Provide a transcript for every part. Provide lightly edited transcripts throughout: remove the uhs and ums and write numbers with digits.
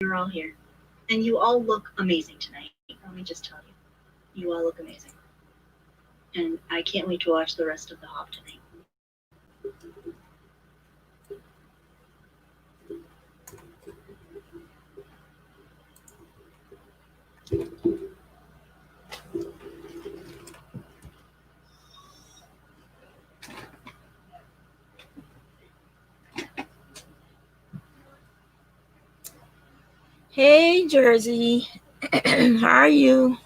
you're all here. And you all look amazing tonight. Let me just tell you. You all look amazing. And I can't wait to watch the rest of the hop tonight. Hey, Jersey. How are you?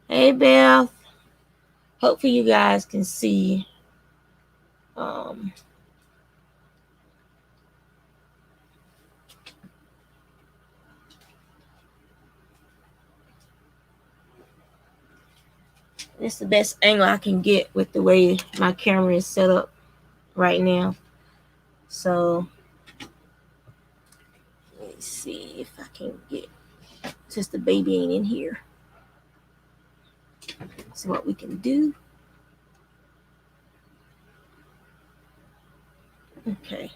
Hey, Beth. Hopefully you guys can see. It's the best angle I can get with the way my camera is set up right now. So let me see if I can get, since the baby ain't in here. So what we can do. Okay.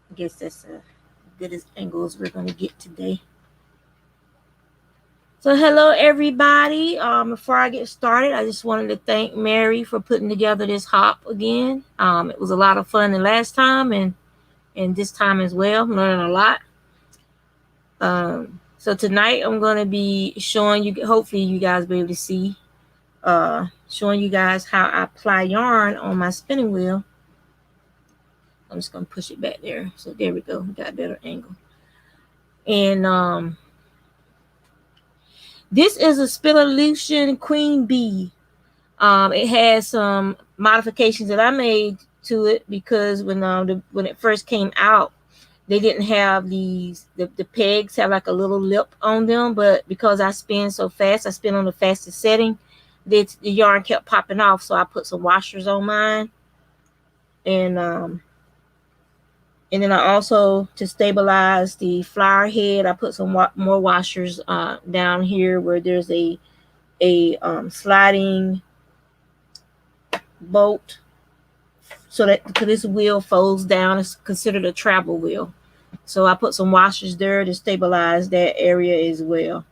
I guess that's as good as angle as we're going to get today. So hello everybody. Before I get started, I just wanted to thank Meri for putting together this hop again. It was a lot of fun the last time and this time as well. I'm learning a lot. So tonight I'm going to be showing you, hopefully you guys will be able to see, showing you guys how I ply yarn on my spinning wheel. I'm just going to push it back there. So there we go. We got a better angle. And this is a Spillution Queen Bee. It has some modifications that I made to it because when it first came out, they didn't have the pegs have like a little lip on them, but because I spin so fast, I spin on the fastest setting, the yarn kept popping off. So I put some washers on mine, and then I also, to stabilize the flower head, I put some more washers down here where there's a sliding bolt, so that this wheel folds down. It's considered a travel wheel. So I put some washers there to stabilize that area as well.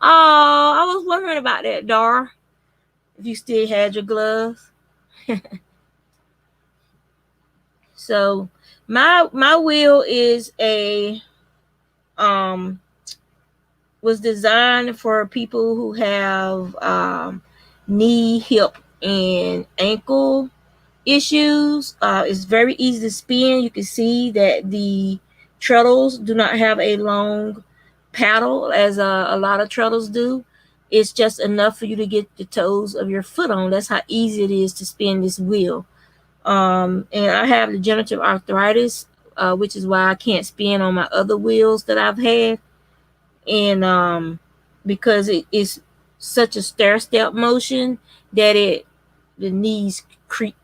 Oh, I was wondering about that, Dar. If you still had your gloves. So my wheel is was designed for people who have knee, hip, and ankle issues. It's very easy to spin. You can see that the treadles do not have a long paddle as a lot of treadles do. It's just enough for you to get the toes of your foot on. That's how easy it is to spin this wheel. And I have degenerative arthritis, which is why I can't spin on my other wheels that I've had. And because it is such a stair-step motion that the knees creak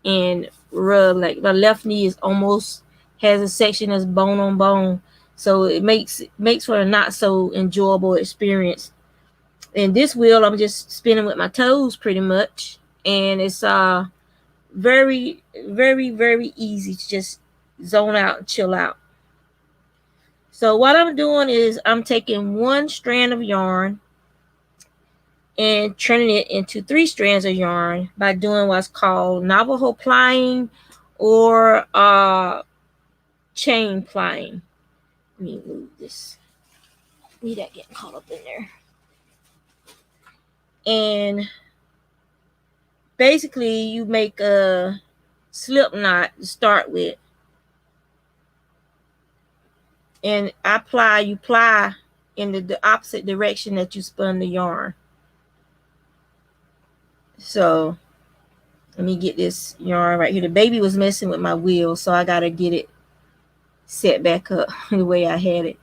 and rub. Like my left knee is almost has a section that's bone on bone, so it makes for a not so enjoyable experience. And this wheel, I'm just spinning with my toes pretty much, and it's very, very, very easy to just zone out and chill out. So what I'm doing is I'm taking one strand of yarn and turning it into 3 strands of yarn by doing what's called Navajo plying or chain plying. Let me move this. Need that getting caught up in there. And basically you make a slip knot to start with. And you ply in the opposite direction that you spun the yarn. So let me get this yarn right here. The baby was messing with my wheel, so I gotta get it set back up the way I had it.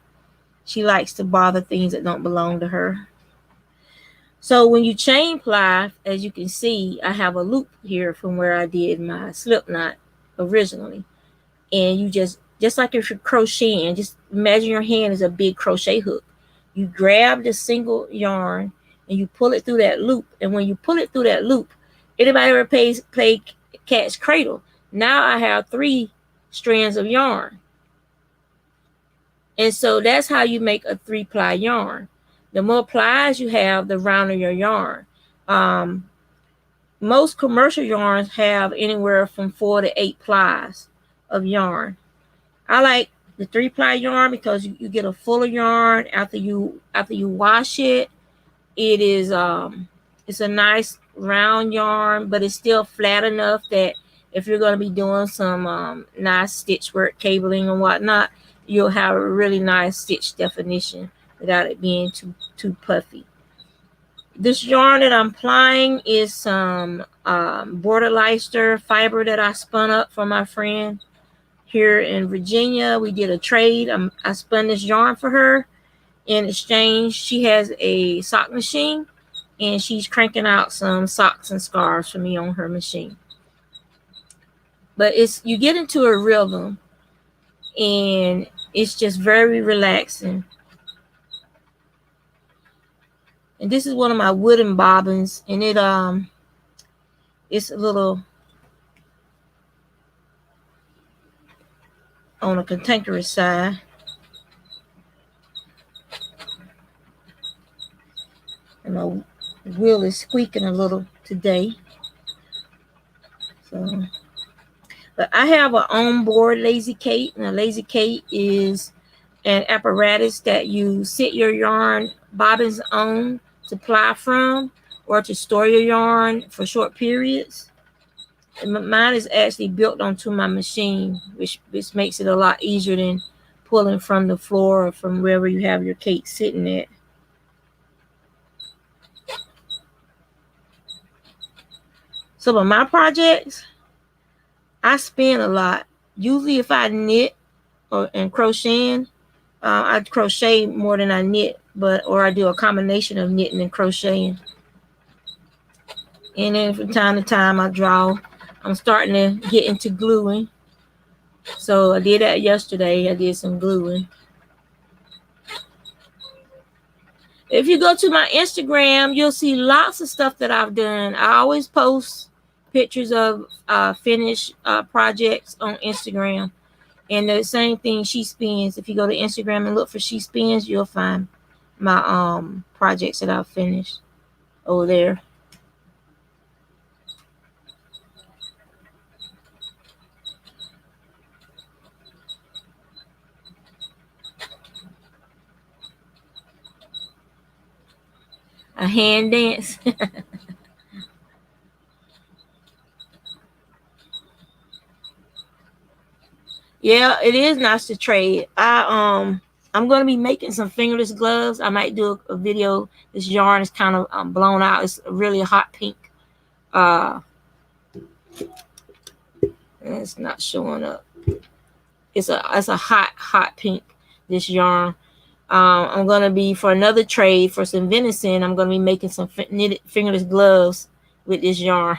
She likes to bother things that don't belong to her. So when you chain ply, as you can see, I have a loop here from where I did my slip knot originally. And you just just like if you're crocheting, just imagine your hand is a big crochet hook. You grab the single yarn and you pull it through that loop. And when you pull it through that loop, anybody ever play cat's cradle? Now I have 3 strands of yarn. And so that's how you make a 3-ply yarn. The more plies you have, the rounder your yarn. Most commercial yarns have anywhere from 4 to 8 plies of yarn. I like the 3-ply yarn because you get a fuller yarn after you wash it. It is it's a nice round yarn, but it's still flat enough that if you're going to be doing some nice stitch work, cabling and whatnot, you'll have a really nice stitch definition without it being too puffy. This yarn that I'm plying is some border Leicester fiber that I spun up for my friend here in Virginia. We did a trade. I spun this yarn for her. In exchange, she has a sock machine, and she's cranking out some socks and scarves for me on her machine. But you get into a rhythm, and it's just very relaxing. And this is one of my wooden bobbins, and it's a little on a cantankerous side. And my wheel is squeaking a little today. So, but I have an onboard lazy Kate, and a lazy Kate is an apparatus that you sit your yarn bobbins on to ply from, or to store your yarn for short periods. And mine is actually built onto my machine, which makes it a lot easier than pulling from the floor or from wherever you have your Kate sitting at. Some of my projects, I spin a lot. Usually if I knit and crocheting, I crochet more than I knit, or I do a combination of knitting and crocheting. And then from time to time I draw. I'm starting to get into gluing. So I did that yesterday. I did some gluing. If you go to my Instagram, you'll see lots of stuff that I've done. I always post pictures of finished projects on Instagram. And the same thing, Shespins. If you go to Instagram and look for Shespins, you'll find my projects that I've finished over there. A hand dance. Yeah, it is nice to trade. I'm gonna be making some fingerless gloves. I might do a video. This yarn is kind of blown out. It's really a hot pink. It's not showing up. It's a hot pink. This yarn. I'm gonna be, for another trade for some venison, I'm gonna be making some knitted fingerless gloves with this yarn.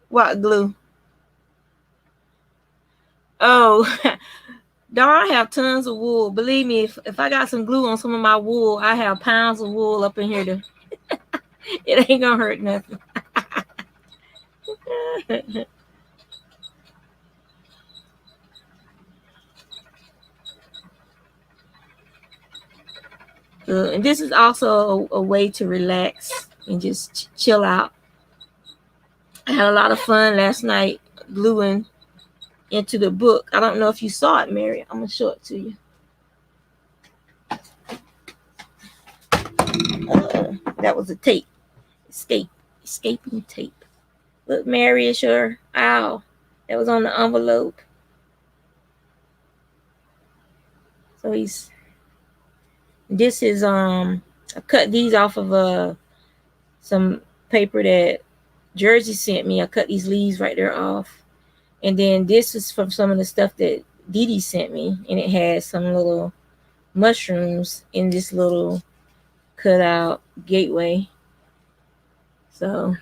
What glue? Oh, Darn, I have tons of wool. Believe me, if I got some glue on some of my wool, I have pounds of wool up in here. It ain't gonna hurt nothing. And this is also a way to relax and just chill out. I had a lot of fun last night gluing into the book. I don't know if you saw it, Mary. I'm gonna show it to you. That was a tape. Escaping tape. Look, Mary, it's your owl. That was on the envelope. So this is I cut these off of some paper that Jersey sent me. I cut these leaves right there off. And then this is from some of the stuff that Dee Dee sent me, and it has some little mushrooms in this little cutout gateway. So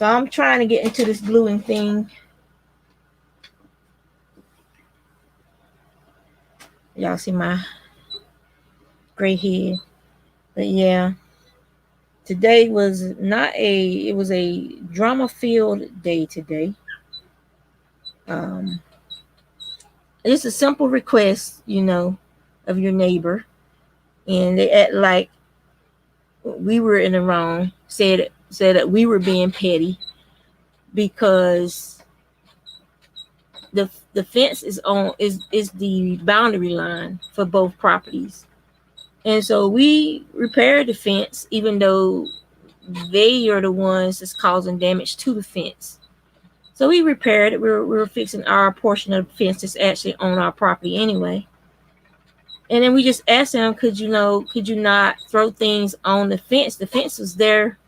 So I'm trying to get into this gluing thing. Y'all see my gray head. But yeah, today was not it was a drama-filled day today. It's a simple request, of your neighbor. And they act like we were in the wrong, said that we were being petty because the fence is the boundary line for both properties. And so we repaired the fence, even though they are the ones that's causing damage to the fence. So we repaired it. We're fixing our portion of the fence that's actually on our property anyway. And then we just asked them, could you not throw things on the fence? The fence was there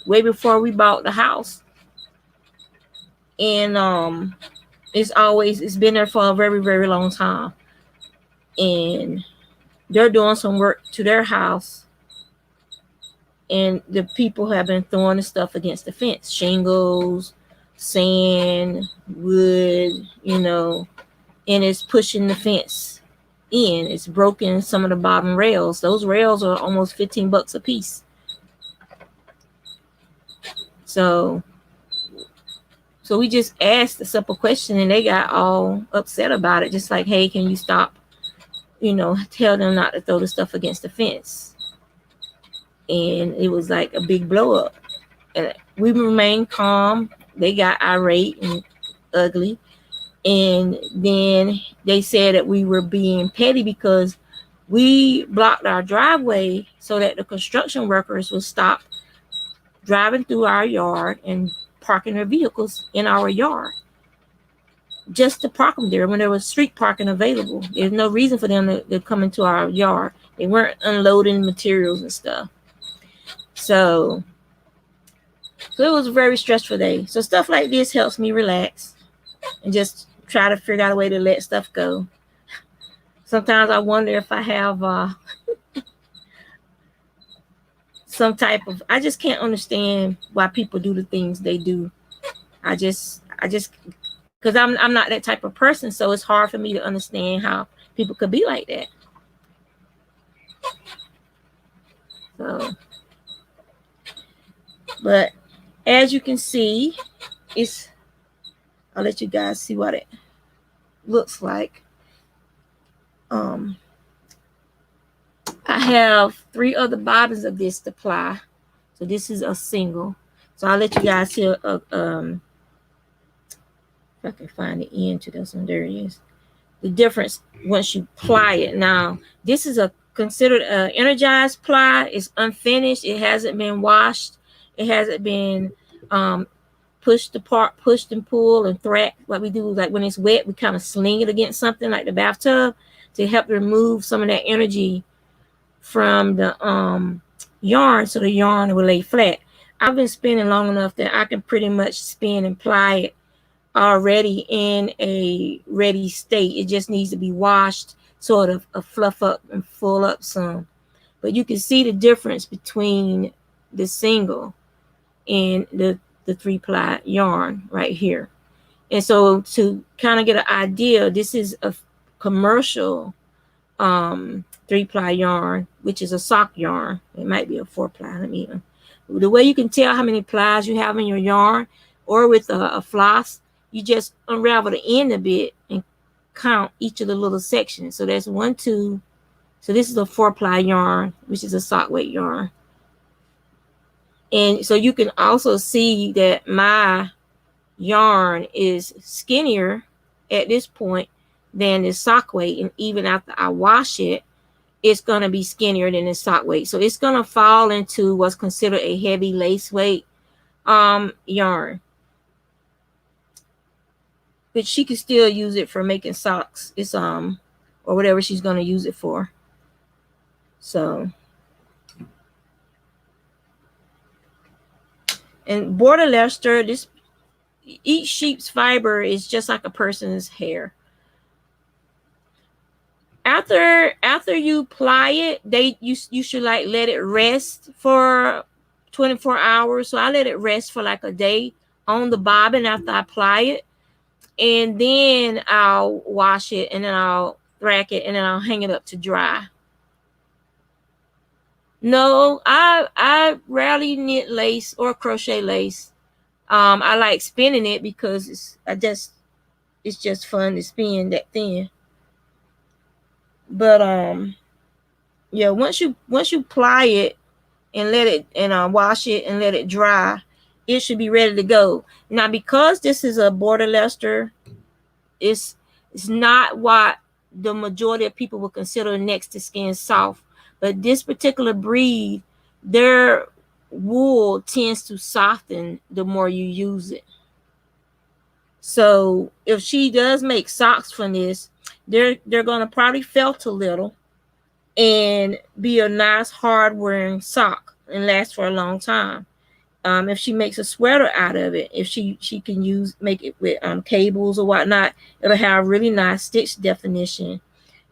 way before we bought the house. And it's been there for a very, very long time. And they're doing some work to their house. And the people have been throwing the stuff against the fence, shingles, sand, wood, and it's pushing the fence in. It's broken some of the bottom rails. Those rails are almost $15 a piece. So we just asked a simple question and they got all upset about it. Just like, hey, can you stop? Tell them not to throw the stuff against the fence. And it was like a big blow up. And we remained calm. They got irate and ugly. And then they said that we were being petty because we blocked our driveway so that the construction workers would stop driving through our yard and parking their vehicles in our yard. Just to park them there when there was street parking available. There's no reason for them to come into our yard. They weren't unloading materials and stuff. So it was a very stressful day. So stuff like this helps me relax and just try to figure out a way to let stuff go. Sometimes I wonder if I have some type of, I just can't understand why people do the things they do. I just because I'm not that type of person, so it's hard for me to understand how people could be like that. So, but as you can see, I'll let you guys see what it looks like. I have 3 other bottoms of this to ply. So this is a single. So I'll let you guys see if I can find the end to this one. There it is. The difference once you ply it. Now, this is considered an energized ply. It's unfinished. It hasn't been washed. It hasn't been pushed apart, pushed and pulled and threat. What we do, like when it's wet, we kind of sling it against something like the bathtub to help remove some of that energy from the yarn, so the yarn will lay flat. I've been spinning long enough that I can pretty much spin and ply it already in a ready state. It just needs to be washed, sort of fluff up and full up some. But you can see the difference between the single and the 3-ply yarn right here. And so to kind of get an idea, this is a commercial 3-ply yarn, which is a sock yarn. It might be a 4-ply. The way you can tell how many plies you have in your yarn, or with a floss, you just unravel the end a bit and count each of the little sections. So that's 1, 2. So this is a 4-ply yarn, which is a sock weight yarn. And so you can also see that my yarn is skinnier at this point than the sock weight. And even after I wash it, it's going to be skinnier than the sock weight. So it's going to fall into what's considered a heavy lace weight yarn. But she can still use it for making socks. It's or whatever she's going to use it for. So, and border Leicester, each sheep's fiber is just like a person's hair. After you ply it, you should like let it rest for 24 hours. So I let it rest for like a day on the bobbin after I apply it. And then I'll wash it, and then I'll rack it, and then I'll hang it up to dry. No, I rarely knit lace or crochet lace. I like spinning it because it's just fun to spin that thin. But yeah, once you ply it and let it and wash it and let it dry, it should be ready to go. Now, because this is a border Leicester, it's not what the majority of people would consider next to skin soft. But this particular breed, their wool tends to soften the more you use it. So if she does make socks from this, they're gonna probably felt a little and be a nice hard wearing sock and last for a long time. If she makes a sweater out of it, if she can make it with cables or whatnot, it'll have really nice stitch definition.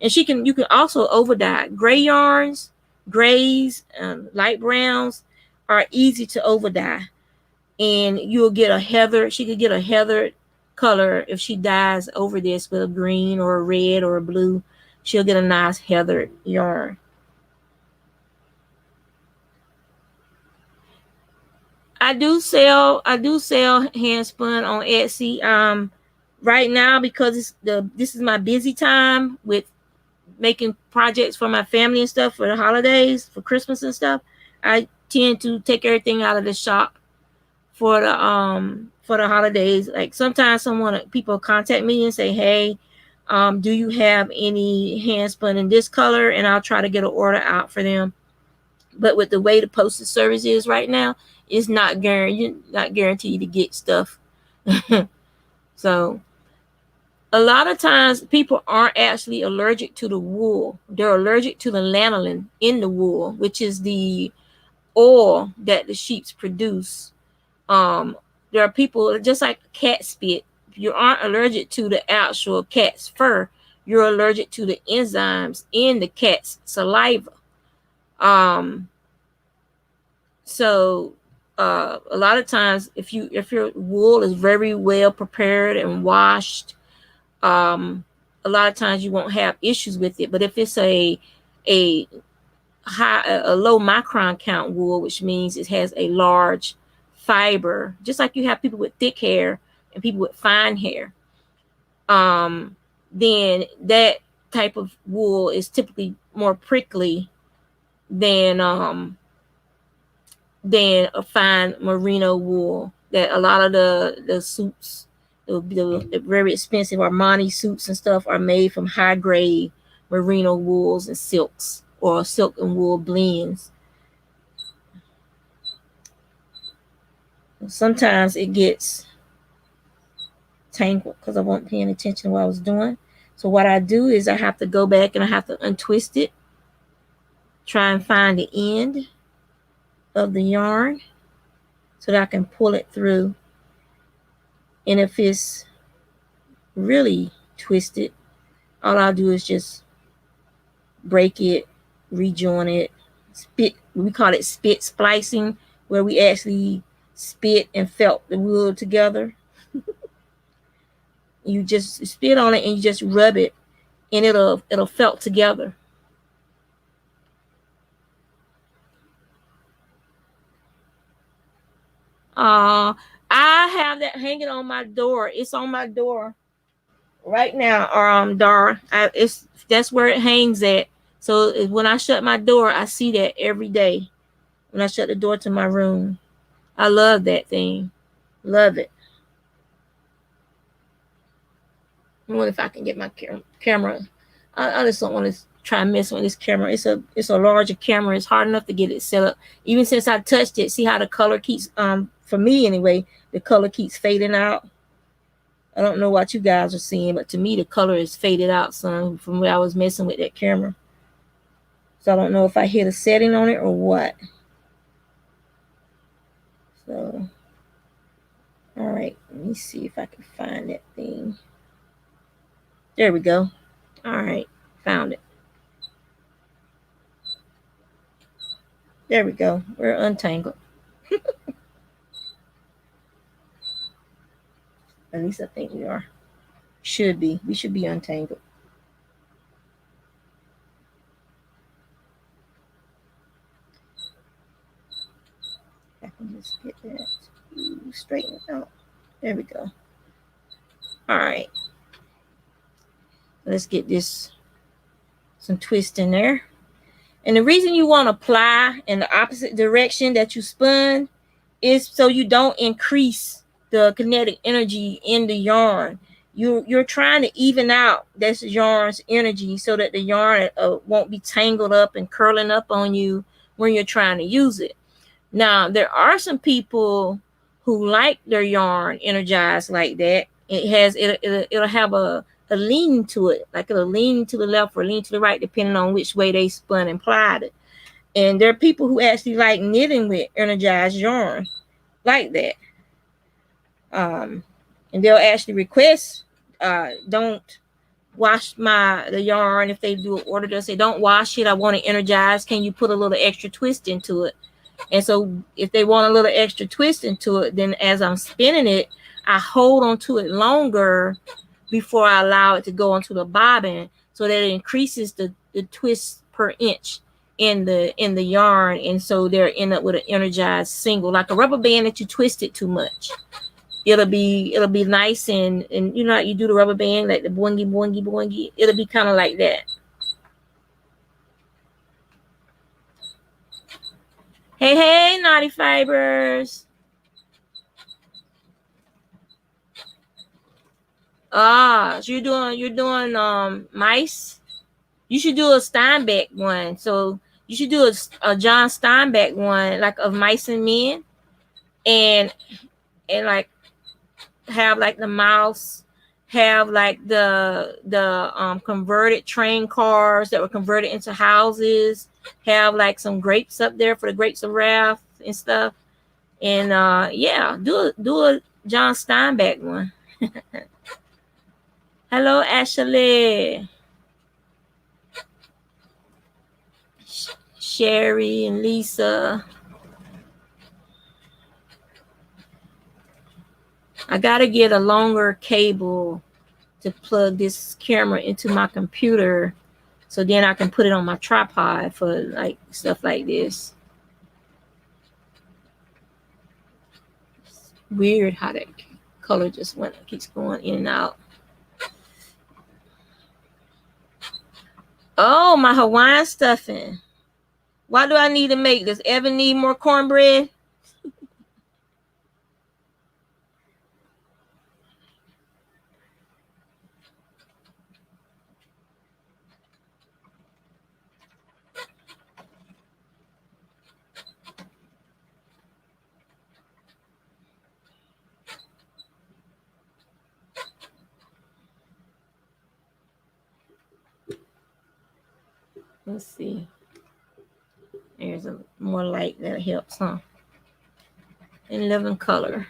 And you can also over dye. Gray yarns, grays, light browns are easy to over dye, and you'll get a heather. She could get a heather color if she dyes over this with a green or a red or a blue. She'll get a nice heather yarn. I do sell hand spun on Etsy. Right now, because this is my busy time with making projects for my family and stuff for the holidays, for Christmas and stuff. I tend to take everything out of the shop for the holidays. Like sometimes people contact me and say, hey, do you have any hand spun in this color? And I'll try to get an order out for them. But with the way the postage service is right now, it's not guaranteed to get stuff. So a lot of times people aren't actually allergic to the wool. They're allergic to the lanolin in the wool, which is the oil that the sheep produce. There are people, just like cat spit, you aren't allergic to the actual cat's fur. You're allergic to the enzymes in the cat's saliva. So a lot of times if your wool is very well prepared and washed, a lot of times you won't have issues with it. But if it's a low micron count wool, which means it has a large fiber, just like you have people with thick hair and people with fine hair, then that type of wool is typically more prickly than a fine merino wool. That a lot of the suits, the very expensive Armani suits and stuff, are made from high grade merino wools and silks, or silk and wool blends. Sometimes it gets tangled because I wasn't paying attention to what I was doing. So what I do is I have to go back and I have to untwist it, try and find the end of the yarn so that I can pull it through. And if it's really twisted, all I'll do is just break it, rejoin it, we call it spit splicing, where we actually spit and felt the wool together. You just spit on it and you just rub it, and it'll felt together. I have that hanging on my door. It's on my door right now, or Dara. That's where it hangs at. So when I shut my door, I see that every day. When I shut the door to my room, I love that thing. Love it. I wonder if I can get my camera. I just don't want to try and mess with this camera. It's a larger camera. It's hard enough to get it set up. Even since I touched it, see how the color keeps for me anyway, the color keeps fading out. I don't know what you guys are seeing, but to me the color is faded out some from where I was messing with that camera. So I don't know if I hit a setting on it or what. So all right, let me see if I can find that thing. There we go. All right, found it. There we go. We're untangled. At least I think we are. Should be. We should be untangled. I can just get that straightened out. There we go. All right. Let's get this some twist in there. And the reason you want to ply in the opposite direction that you spun is so you don't increase the kinetic energy in the yarn. You're trying to even out this yarn's energy so that the yarn won't be tangled up and curling up on you when you're trying to use it. Now, there are some people who like their yarn energized like that. It'll have a lean to it, like it'll lean to the left or lean to the right, depending on which way they spun and plied it. And there are people who actually like knitting with energized yarn like that. And they'll actually request, don't wash the yarn. If they do an order, they'll say, don't wash it, I want it energized, can you put a little extra twist into it? And so if they want a little extra twist into it, then as I'm spinning it, I hold on to it longer before I allow it to go onto the bobbin, so that it increases the twist per inch in the yarn. And so they'll end up with an energized single, like a rubber band that you twisted too much. It'll be nice, and you know, you do the rubber band like the boingy boingy boingy. It'll be kind of like that. Hey, Naughty Fibers. So you're doing mice. You should do a Steinbeck one. So you should do a John Steinbeck one, like of mice and men, and like have like the mouse, have like the converted train cars that were converted into houses, have like some grapes up there for the grapes of wrath and stuff. And yeah, do a John Steinbeck one. Hello, Ashley, Sherry, and Lisa. I gotta get a longer cable to plug this camera into my computer, so then I can put it on my tripod for like stuff like this. It's weird how that color just keeps going in and out. Oh, my Hawaiian stuffing. Why do I need to make this? Evan need more cornbread? Let's see. There's a more light that helps, huh? In living color.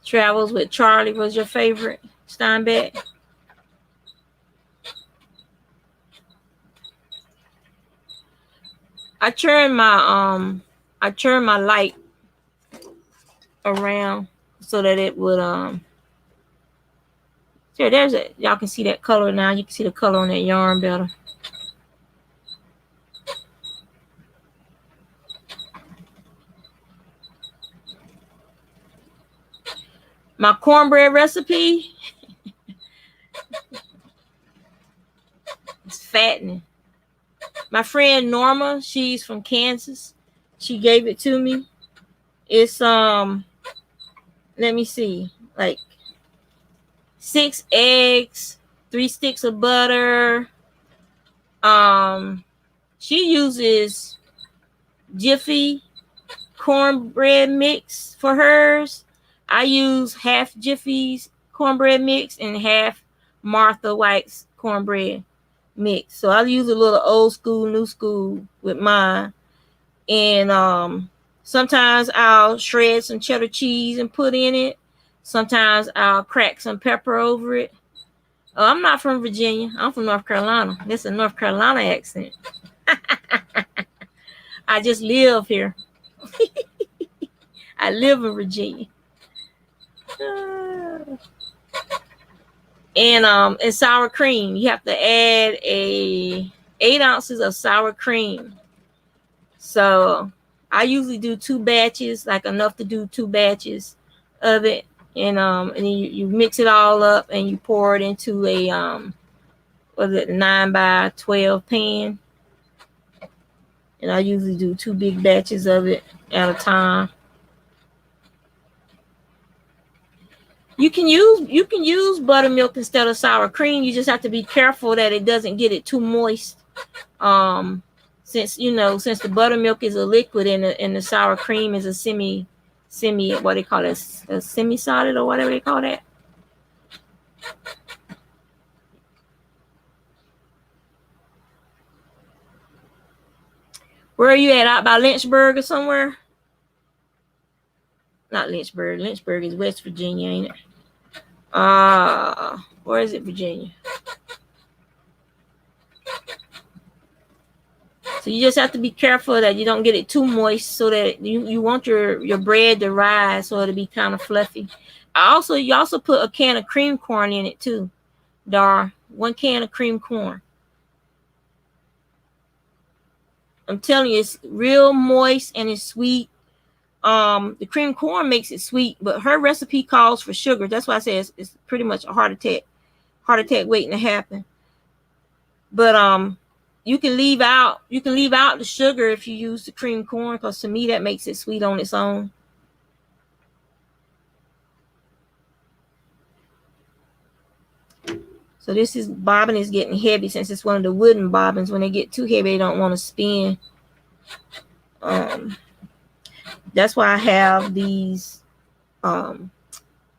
Travels with Charlie was your favorite Steinbeck? I turned my light around so that it would there, there's it. Y'all can see that color now. You can see the color on that yarn better. My cornbread recipe, it's fattening. My friend Norma, she's from Kansas. She gave it to me. It's let me see, like 6 eggs, 3 sticks of butter. She uses Jiffy cornbread mix for hers. I use half Jiffy's cornbread mix and half Martha White's cornbread mix. So I use a little old school, new school with mine. And Sometimes I'll shred some cheddar cheese and put in it. Sometimes I'll crack some pepper over it. Oh, I'm not from Virginia. I'm from North Carolina. That's a North Carolina accent. I just live here. I live in Virginia. And sour cream. You have to add 8 ounces of sour cream. So I usually do 2 batches, like enough to do 2 batches of it. And then you mix it all up and you pour it into a 9 by 12 pan. And I usually do 2 big batches of it at a time. You can use buttermilk instead of sour cream. You just have to be careful that it doesn't get it too moist. Since the buttermilk is a liquid and the sour cream is a semi what they call it, a semi-solid or whatever they call that. Where are you at? Out by Lynchburg or somewhere? Not Lynchburg. Lynchburg is West Virginia, ain't it? Where is it, Virginia? So you just have to be careful that you don't get it too moist, so that you want your bread to rise, so it'll be kind of fluffy. You also put a can of cream corn in it too, Dar. 1 can of cream corn. I'm telling you, it's real moist and it's sweet. The cream corn makes it sweet, but her recipe calls for sugar. That's why I say it's pretty much a heart attack waiting to happen. But you can leave out the sugar if you use the cream corn, because to me that makes it sweet on its own. So this bobbin is getting heavy, since it's one of the wooden bobbins. When they get too heavy, they don't want to spin. That's why I have these what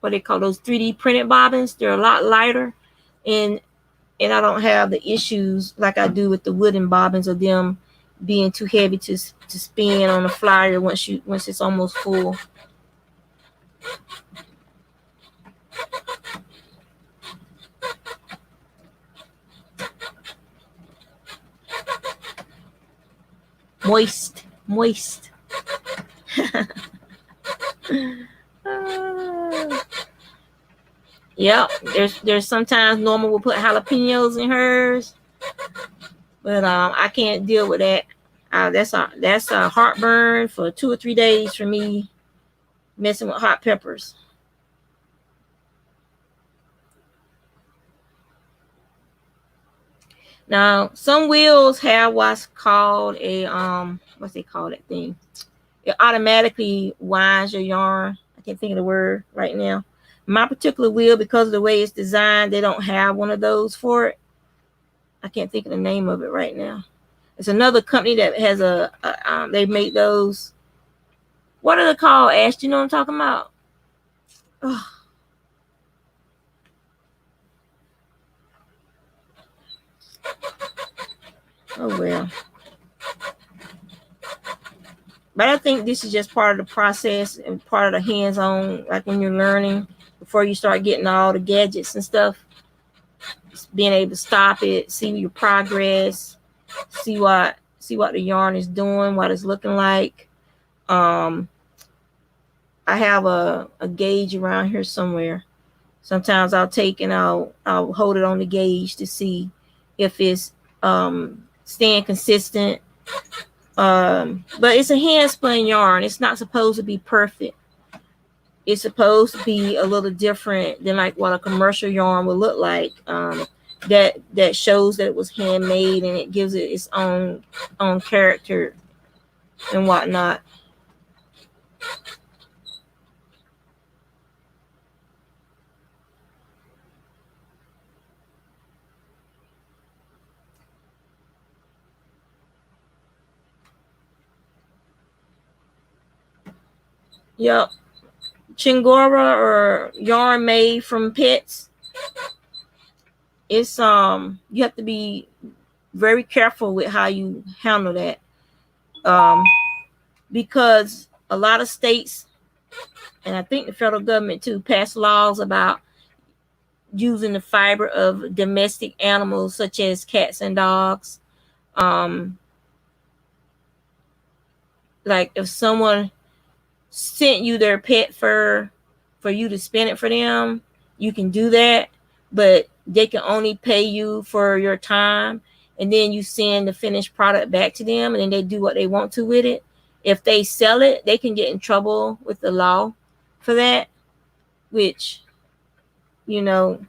they call those 3D printed bobbins. They're a lot lighter, and I don't have the issues like I do with the wooden bobbins of them being too heavy to spin on the flyer once it's almost full. Moist. Yep, there's sometimes Norma will put jalapenos in hers, but I can't deal with that. That's a heartburn for 2 or 3 days for me, messing with hot peppers. Now, some wheels have what's called a what's they call that thing? It automatically winds your yarn. I can't think of the word right now. My particular wheel, because of the way it's designed, they don't have one of those for it. I can't think of the name of it right now. It's another company that has they make those. What are they called, Ash? Do you know what I'm talking about? Oh. Oh well. But I think this is just part of the process and part of the hands-on, like when you're learning, before you start getting all the gadgets and stuff. Just being able to stop it, see your progress, see what the yarn is doing, what it's looking like. I have a gauge around here somewhere. Sometimes I'll take and I'll hold it on the gauge to see if it's staying consistent. But it's a hand spun yarn. It's not supposed to be perfect. It's supposed to be a little different than like what a commercial yarn would look like. That shows that it was handmade, and it gives it its own character and whatnot. Yep. Chingora, or yarn made from pets. It's you have to be very careful with how you handle that, because a lot of states, and I think the federal government too, passed laws about using the fiber of domestic animals such as cats and dogs. Um, like if someone sent you their pet fur for you to spin it for them, you can do that, but they can only pay you for your time, and then you send the finished product back to them, and then they do what they want to with it. If they sell it, they can get in trouble with the law for that, which, you know,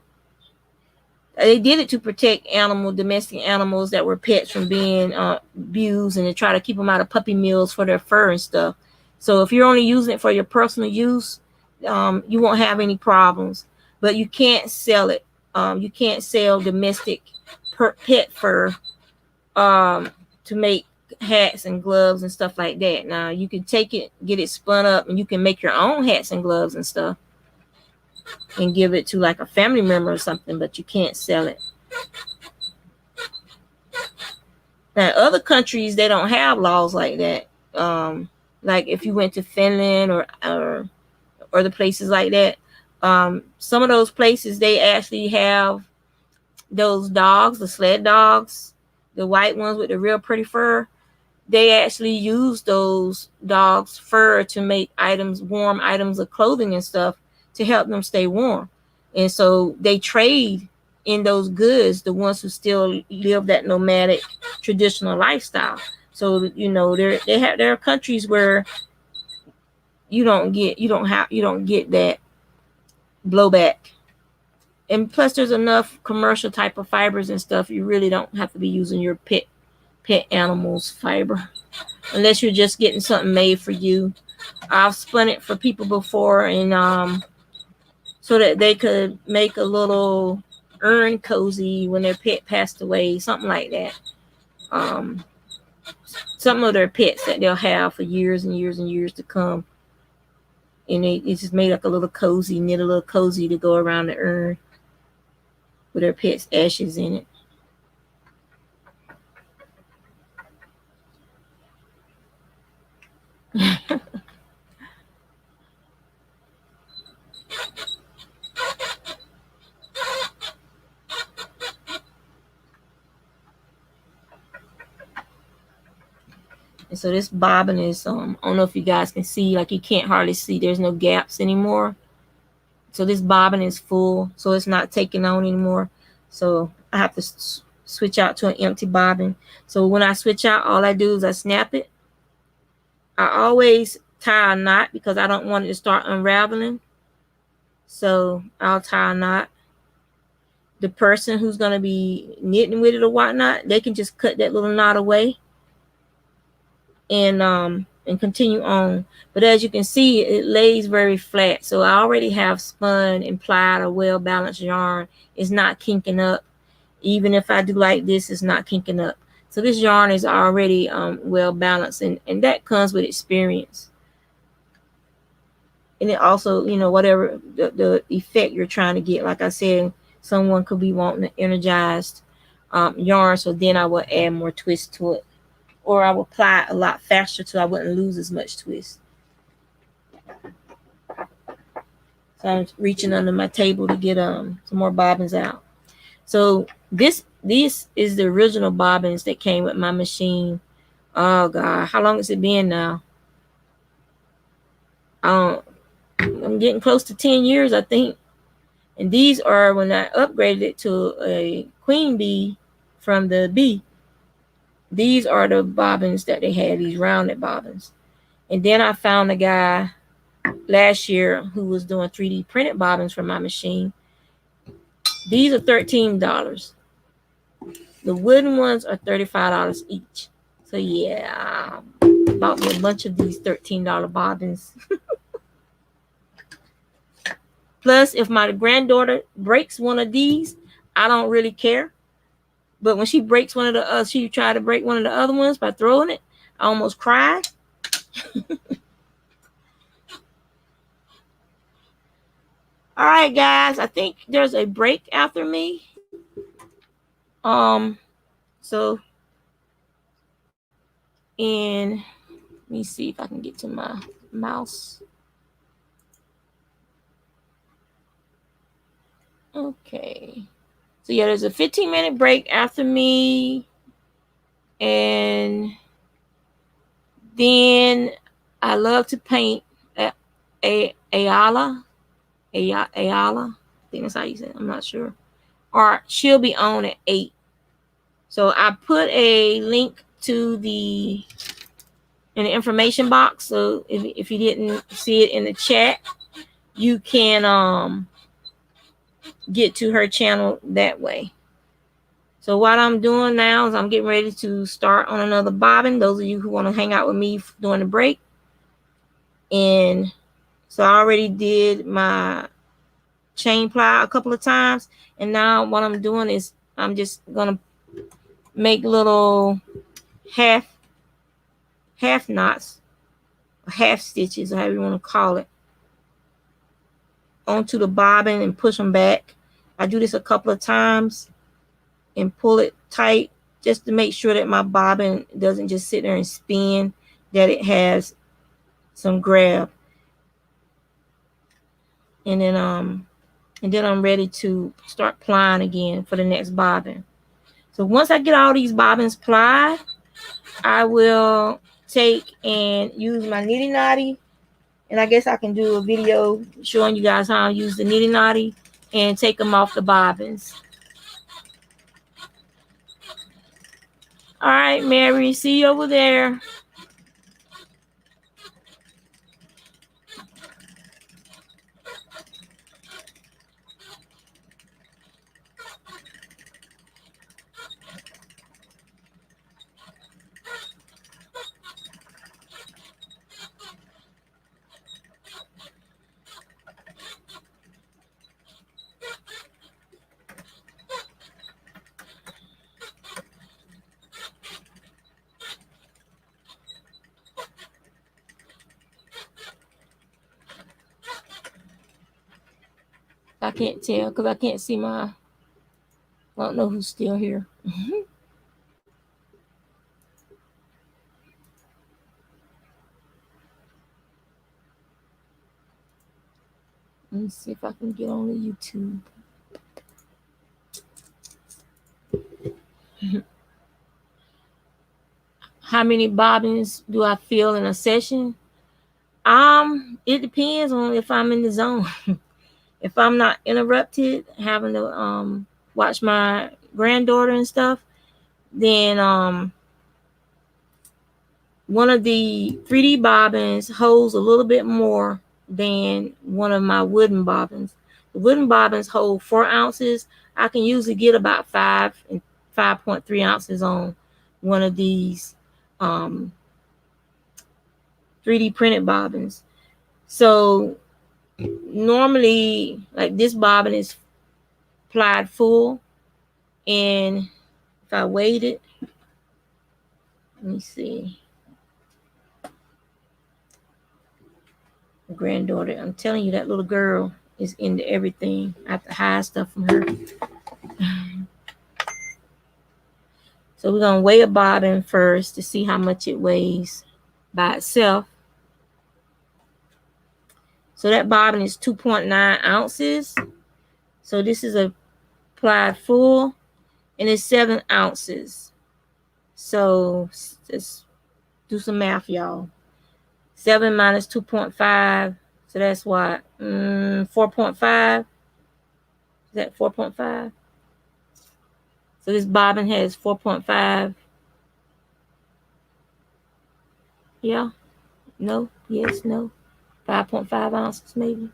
they did it to protect domestic animals that were pets from being abused, and to try to keep them out of puppy mills for their fur and stuff. So if you're only using it for your personal use, you won't have any problems. But you can't sell it. You can't sell domestic pet fur to make hats and gloves and stuff like that. Now you can take it, get it spun up, and you can make your own hats and gloves and stuff, and give it to like a family member or something, but you can't sell it. Now, other countries, they don't have laws like that. Like if you went to Finland or the places like that, some of those places, they actually have those dogs, the sled dogs, the white ones with the real pretty fur. They actually use those dogs' fur to make items, warm items of clothing and stuff, to help them stay warm. And so they trade in those goods the ones who still live that nomadic traditional lifestyle. So, you know, there are countries where you don't get that blowback. And plus there's enough commercial type of fibers and stuff. You really don't have to be using your pet animals fiber unless you're just getting something made for you. I've spun it for people before, and so that they could make a little urn cozy when their pet passed away, something like that. Some of their pets that they'll have for years and years and years to come. And it's just made like a little cozy, knit a little cozy to go around the urn with their pet's ashes in it. And so this bobbin is, I don't know if you guys can see, like you can't hardly see, there's no gaps anymore. So this bobbin is full, so it's not taking on anymore. So I have to switch out to an empty bobbin. So when I switch out, all I do is I snap it. I always tie a knot because I don't want it to start unraveling. So I'll tie a knot. The person who's going to be knitting with it or whatnot, they can just cut that little knot away and continue on. But as you can see, it lays very flat. So I already have spun and plied a well-balanced yarn. It's not kinking up. Even if I do like this, it's not kinking up. So this yarn is already well-balanced, and that comes with experience. And it also, you know, whatever the effect you're trying to get. Like I said, someone could be wanting an energized yarn, so then I will add more twist to it. Or I will apply it a lot faster so I wouldn't lose as much twist. So I'm reaching under my table to get some more bobbins out. So this is the original bobbins that came with my machine. Oh God, how long has it been now? I'm getting close to 10 years, I think. And these are when I upgraded it to a queen bee from the bee. These are the bobbins that they had, these rounded bobbins. And then I found a guy last year who was doing 3D printed bobbins for my machine. These are $13. The wooden ones are $35 each. So yeah, I bought me a bunch of these $13 bobbins. Plus, if my granddaughter breaks one of these, I don't really care. But when she breaks one of the she tried to break one of the other ones by throwing it, I almost cried. All right, guys, I think there's a break after me. So, and let me see if I can get to my mouse. Okay. So yeah, there's a 15-minute break after me. And then I love to paint at Ayala. I think that's how you say it. I'm not sure. Or she'll be on at 8. So I put a link to in the information box. So if you didn't see it in the chat, you can get to her channel that way. So what I'm doing now is I'm getting ready to start on another bobbin. Those of you who want to hang out with me during the break. And so I already did my chain ply a couple of times. And now what I'm doing is I'm just going to make little half knots, half stitches, or however you want to call it, onto the bobbin and push them back. I do this a couple of times and pull it tight just to make sure that my bobbin doesn't just sit there and spin, that it has some grab. And then I'm ready to start plying again for the next bobbin. So once I get all these bobbins plied, I will take and use my nitty knotty. And I guess I can do a video showing you guys how I use the nitty knotty and take them off the bobbins. All right, Mary, see you over there. I can't tell because I can't see I don't know who's still here. Let me see if I can get on the YouTube. How many bobbins do I feel in a session? It depends on if I'm in the zone. If I'm not interrupted, having to watch my granddaughter and stuff, then one of the 3D bobbins holds a little bit more than one of my wooden bobbins. The wooden bobbins hold 4 ounces. I can usually get about 5 and 5.3 ounces on one of these 3D printed bobbins. So normally, like, this bobbin is plied full, and if I weighed it, let me see. My granddaughter, I'm telling you, that little girl is into everything. I have to hide stuff from her. So we're gonna weigh a bobbin first to see how much it weighs by itself. So that bobbin is 2.9 ounces. So this is a plied full, and it's 7 ounces. So let's do some math, y'all. 7 minus 2.5. So that's what? 4.5. Is that 4.5? So this bobbin has 4.5. Yeah. No. Yes. No. 5.5 ounces maybe.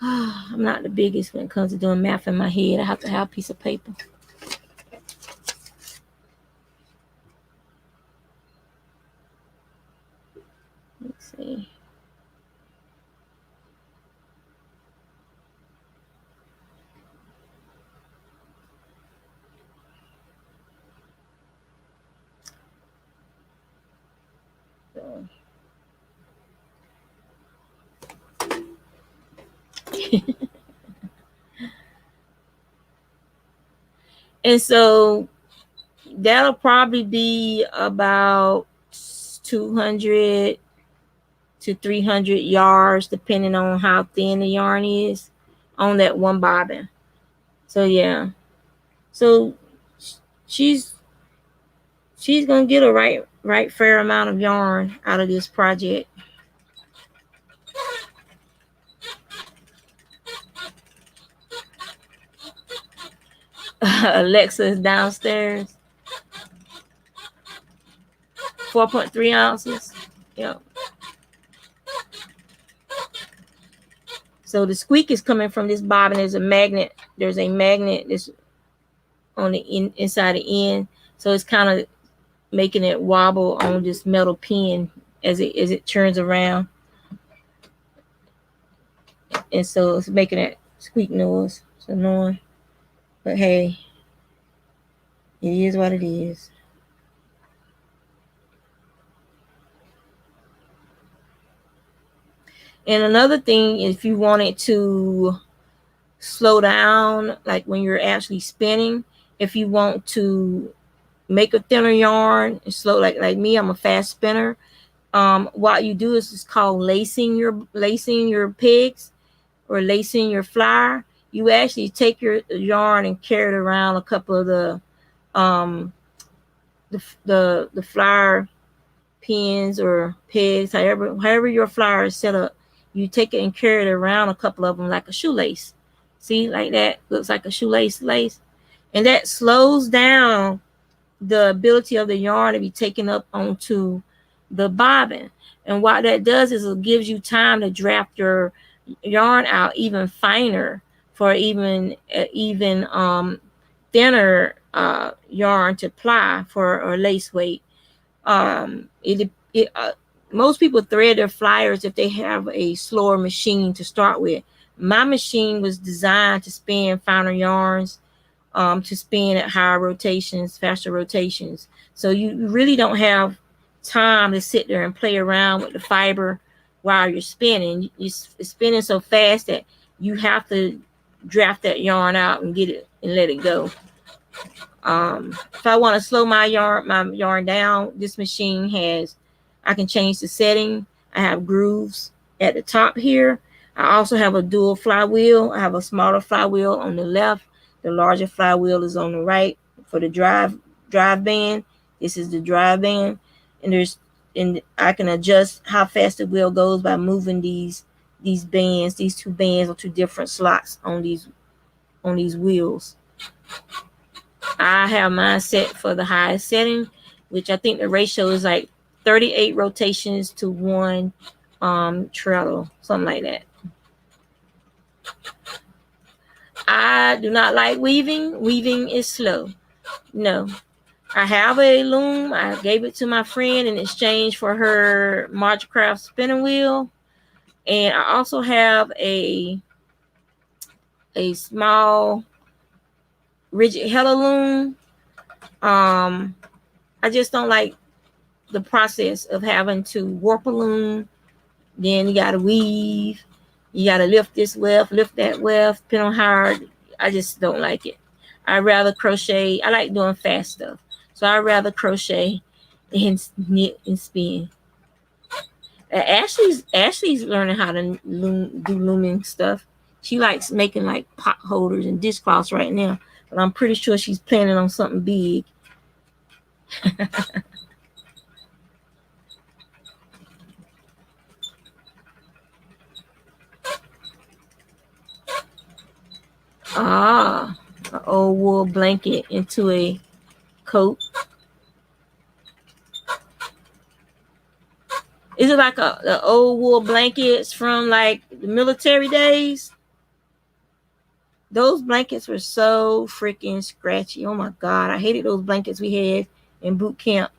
I'm not the biggest when it comes to doing math in my head. I have to have a piece of paper. Let's see. So. And so that'll probably be about 200 to 300 yards, depending on how thin the yarn is on that one bobbin. So yeah, so she's gonna get a right fair amount of yarn out of this project. Alexa is downstairs. 4.3 ounces. Yep. So the squeak is coming from this bobbin. There's a magnet that's on the inside the end. So it's kind of making it wobble on this metal pin as it turns around. And so it's making that squeak noise. It's annoying. But hey, it is what it is. And another thing, if you wanted to slow down, like when you're actually spinning, if you want to make a thinner yarn and slow, like me, I'm a fast spinner. What you do is it's called lacing your pegs or lacing your flower. You actually take your yarn and carry it around a couple of the flower pins or pegs, however your flower is set up. You take it and carry it around a couple of them like a shoelace. See, like that looks like a shoelace lace, and that slows down the ability of the yarn to be taken up onto the bobbin. And what that does is it gives you time to draft your yarn out even finer for even thinner yarn to ply for a lace weight. Most people thread their flyers if they have a slower machine to start with. My machine was designed to spin finer yarns, to spin at higher rotations, faster rotations. So you really don't have time to sit there and play around with the fiber while you're spinning. It's spinning so fast that you have to draft that yarn out and get it and let it go. If I want to slow my yarn down, this machine I can change the setting. I have grooves at the top here. I also have a dual flywheel. I have a smaller flywheel on the left. The larger flywheel is on the right for the drive band. This is the drive band, and I can adjust how fast the wheel goes by moving these bands, these two bands or two different slots on these wheels. I have mine set for the highest setting, which I think the ratio is like 38 rotations to one treadle, something like that. I do not like weaving. Weaving is slow. No. I have a loom. I gave it to my friend in exchange for her Marchcraft spinning wheel. And I also have a small rigid Hella loom. I just don't like the process of having to warp a loom. Then you gotta weave. You gotta lift this weft, lift that weft, depending on how hard. I just don't like it. I'd rather crochet. I like doing fast stuff. So I'd rather crochet and knit and spin. Ashley's learning how to do looming stuff. She likes making like pot holders and dishcloths right now. But I'm pretty sure she's planning on something big. An old wool blanket into a coat. Is it like the old wool blankets from like the military days? Those blankets were so freaking scratchy. Oh my God. I hated those blankets we had in boot camp.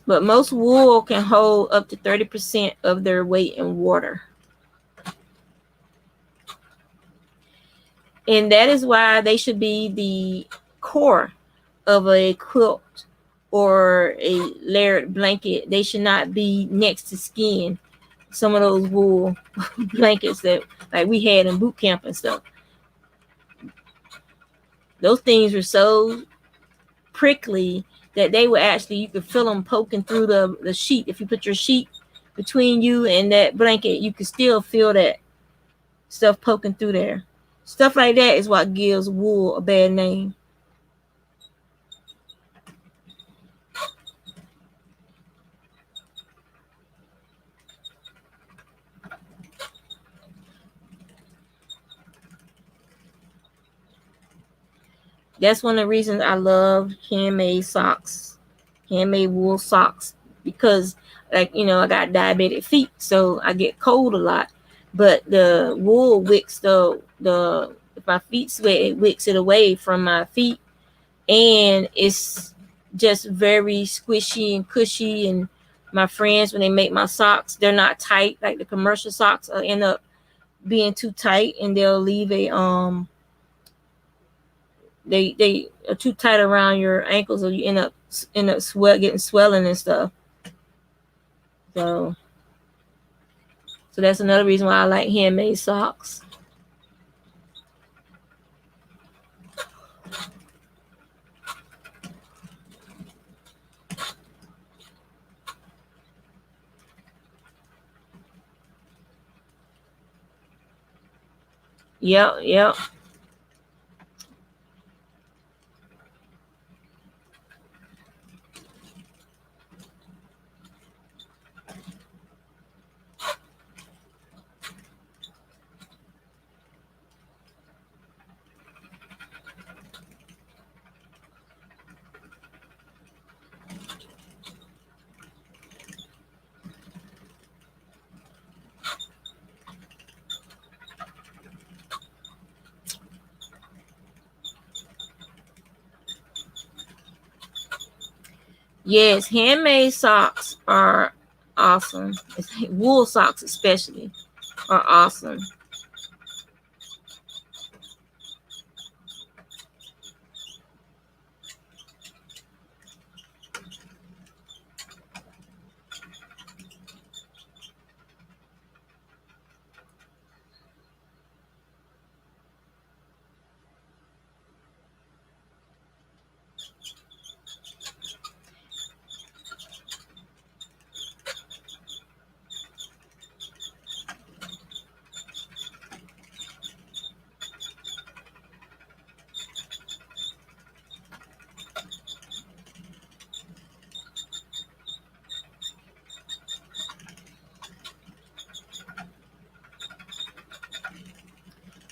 But most wool can hold up to 30% of their weight in water. And that is why they should be the core of a quilt or a layered blanket. They should not be next to skin. some of those wool blankets that like we had in boot camp and stuff. Those things were so prickly that they were actually, you could feel them poking through the sheet. If you put your sheet between you and that blanket, you could still feel that stuff poking through there. Stuff like that is what gives wool a bad name. That's one of the reasons I love handmade socks, handmade wool socks, because like, you know, I got diabetic feet, so I get cold a lot. But the wool wicks the if my feet sweat, it wicks it away from my feet, and it's just very squishy and cushy. And my friends, when they make my socks, they're not tight like the commercial socks. End up being too tight, and they'll leave a they are too tight around your ankles, or you end up getting swelling and stuff. So that's another reason why I like handmade socks. Yep. Yes, handmade socks are awesome. Wool socks especially are awesome.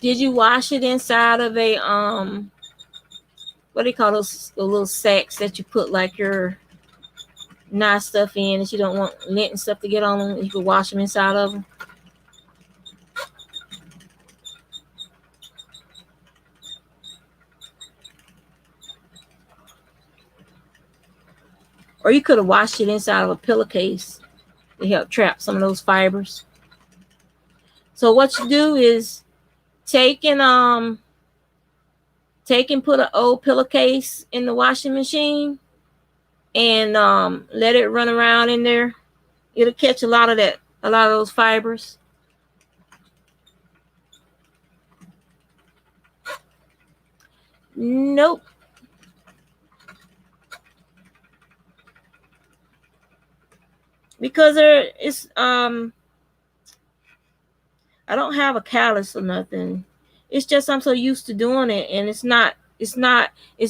Did you wash it inside of a what do you call those, the little sacks that you put like your nice stuff in that you don't want lint and stuff to get on them? You can wash them inside of them. Or you could have washed it inside of a pillowcase to help trap some of those fibers. So what you do is take and put an old pillowcase in the washing machine and let it run around in there. It'll catch a lot of those fibers. Nope. Because it's I don't have a callus or nothing. It's just I'm so used to doing it, and it's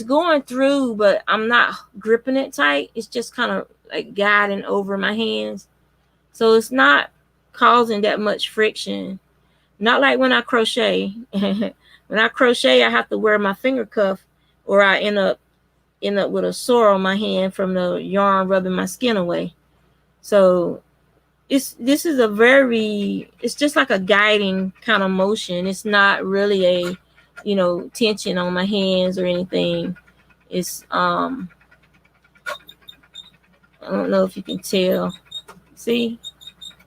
going through, but I'm not gripping it tight. It's just kind of like guiding over my hands. So it's not causing that much friction. Not like when I crochet. When I crochet, I have to wear my finger cuff, or I end up with a sore on my hand from the yarn rubbing my skin away. So it's just like a guiding kind of motion. It's not really a, tension on my hands or anything. It's I don't know if you can tell. See,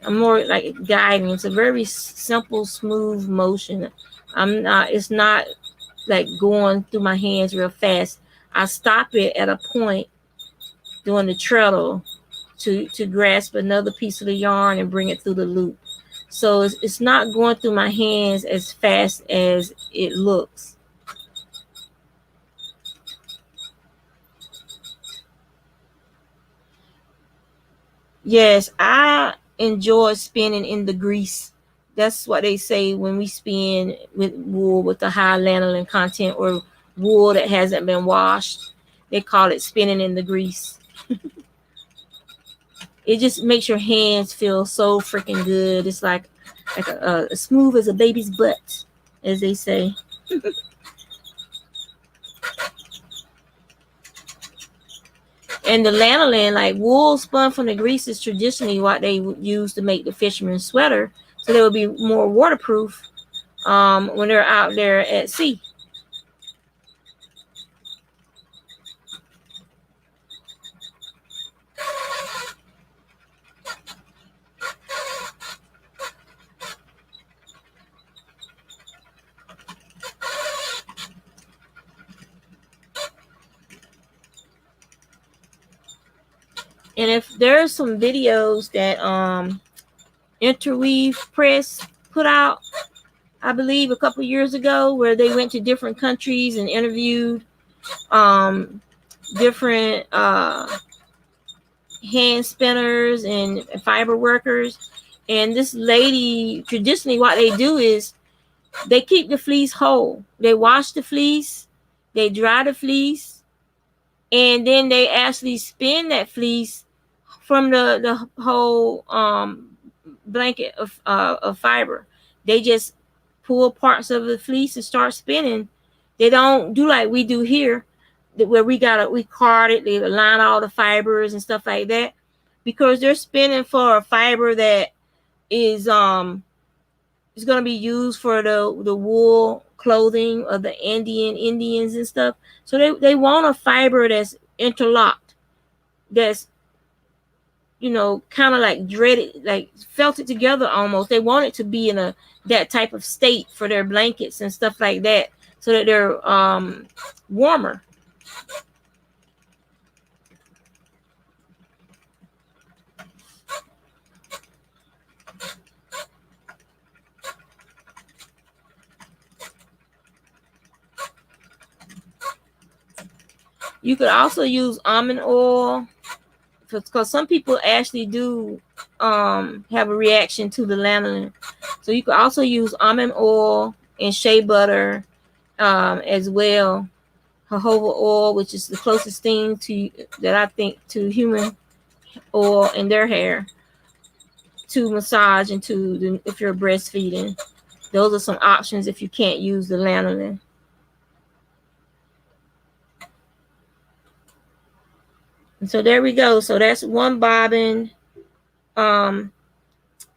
I'm more like guiding. It's a very simple, smooth motion. It's not like going through my hands real fast. I stop it at a point doing the treadle to grasp another piece of the yarn and bring it through the loop. So it's not going through my hands as fast as it looks. Yes, I enjoy spinning in the grease. That's what they say when we spin with wool with the high lanolin content or wool that hasn't been washed. They call it spinning in the grease. It just makes your hands feel so freaking good. It's like as smooth as a baby's butt, as they say. And the lanolin, like wool spun from the grease, is traditionally what they would use to make the fisherman's sweater, so they would be more waterproof when they're out there at sea. And if there's some videos that Interweave Press put out, I believe a couple years ago, where they went to different countries and interviewed different hand spinners and fiber workers. And this lady, traditionally what they do is they keep the fleece whole. They wash the fleece, they dry the fleece, and then they actually spin that fleece from the whole blanket of fiber. They just pull parts of the fleece and start spinning. They don't do like we do here, where we card it, they line all the fibers and stuff like that, because they're spinning for a fiber that is going to be used for the wool clothing of the Indians and stuff. So they want a fiber that's interlocked, that's kind of like dreaded, like felted together almost. They want it to be in that type of state for their blankets and stuff like that, so that they're warmer. You could also use almond oil, because some people actually do have a reaction to the lanolin. So you could also use almond oil and shea butter as well. Jojoba oil, which is the closest thing that I think to human oil in their hair, to massage into if you're breastfeeding. Those are some options if you can't use the lanolin. And so there we go. So that's one bobbin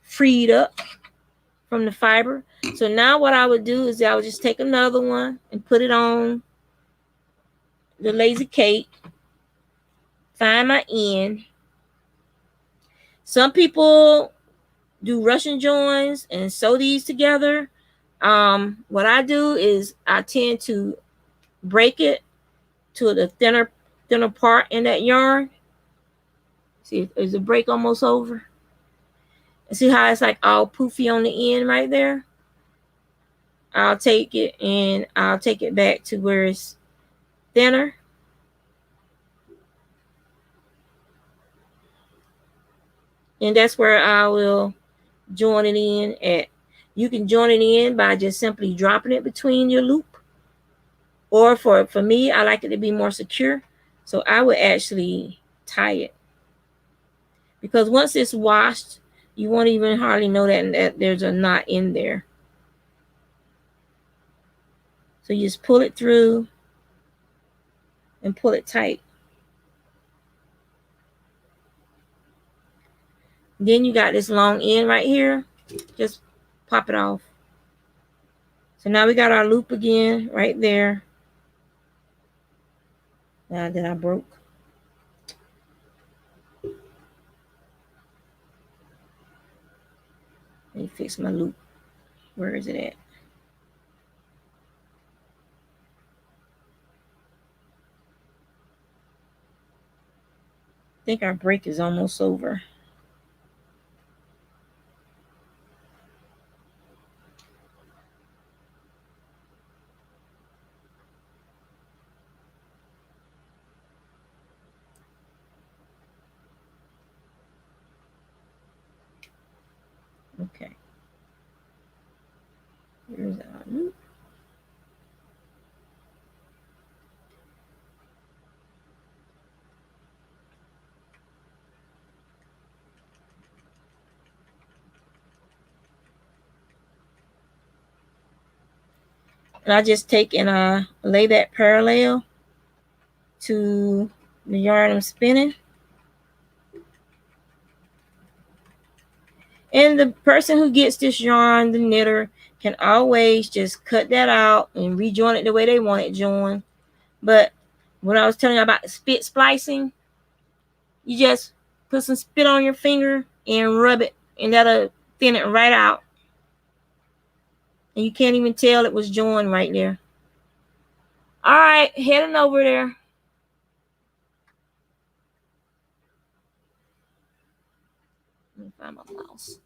freed up from the fiber. So now what I would do is I would just take another one and put it on the lazy cake, find my end. Some people do Russian joins and sew these together. What I do is I tend to break it to the thinner part in that yarn. See, is the break almost over? See how it's like all poofy on the end right there? I'll take it and I'll take it back to where it's thinner. And that's where I will join it in at. You can join it in by just simply dropping it between your loop. Or for me, I like it to be more secure. So I would actually tie it. Because once it's washed, you won't even hardly know that there's a knot in there. So you just pull it through and pull it tight. Then you got this long end right here. Just pop it off. So now we got our loop again right there. Now that I broke. Let me fix my loop. Where is it at? think our break is almost over. Okay. Here's our loop. And I just take and lay that parallel to the yarn I'm spinning. And the person who gets this yarn, the knitter, can always just cut that out and rejoin it the way they want it joined. But when I was telling you about the spit splicing, you just put some spit on your finger and rub it, and that'll thin it right out. And you can't even tell it was joined right there. All right, heading over there. Let me find my mouse.